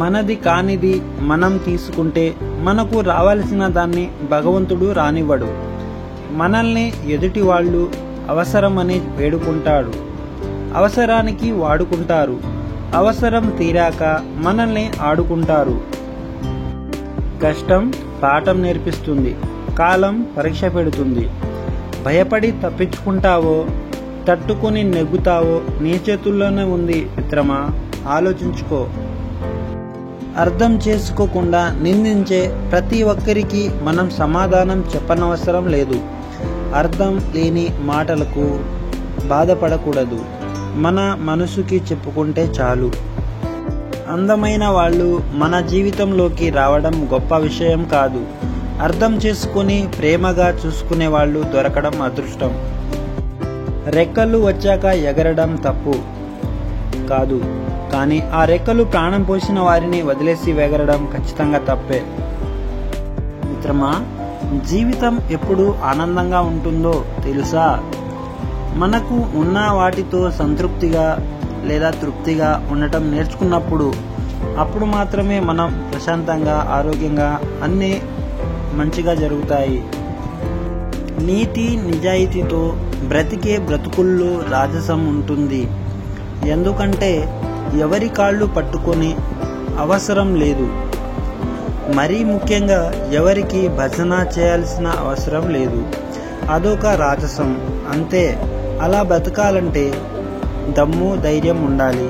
మనది కానిది మనం తీసుకుంటే మనకు రావాల్సిన దాన్ని భగవంతుడు రానివ్వడు. మనల్ని ఎదుటి వాళ్ళు అవసరమని వేడుకుంటాడు, అవసరానికి వాడుకుంటారు, అవసరం తీరాక మనల్ని ఆడుకుంటారు. కష్టం పాఠం నేర్పిస్తుంది, కాలం పరీక్ష పెడుతుంది. భయపడి తప్పించుకుంటావో తట్టుకొని నెగ్గుతావో నీ చేతుల్లోనే ఉంది మిత్రమా, ఆలోచించుకో. అర్థం చేసుకోకుండా నిందించే ప్రతి ఒక్కరికి మనం సమాధానం చెప్పనవసరం లేదు. అర్థం లేని మాటలకు బాధపడకూడదు, మన మనసుకి చెప్పుకుంటే చాలు. అందమైన వాళ్ళు మన జీవితంలోకి రావడం గొప్ప విషయం కాదు, అర్థం చేసుకుని ప్రేమగా చూసుకునే వాళ్ళు దొరకడం అదృష్టం. రెక్కలు వచ్చాక ఎగరడం తప్పు కాదు, కానీ ఆ రెక్కలు ప్రాణం పోసిన వారిని వదిలేసి ఎగరడం ఖచ్చితంగా తప్పే. మిత్రమా, జీవితం ఎప్పుడు ఆనందంగా ఉంటుందో తెలుసా? మనకు ఉన్న వాటితో సంతృప్తిగా లేదా తృప్తిగా ఉండటం నేర్చుకున్నప్పుడు, అప్పుడు మాత్రమే మనం ప్రశాంతంగా ఆరోగ్యంగా అన్నీ మంచిగా జరుగుతాయి. నీతి నిజాయితీతో బ్రతికే బ్రతుకుల్లో రాజసం ఉంటుంది. ఎందుకంటే ఎవరి కాళ్ళు పట్టుకొని అవసరం లేదు, మరీ ముఖ్యంగా ఎవరికి భజన చేయాల్సిన అవసరం లేదు. అదొక రాజసం అంతే. అలా బ్రతకాలంటే దమ్ము ధైర్యం ఉండాలి.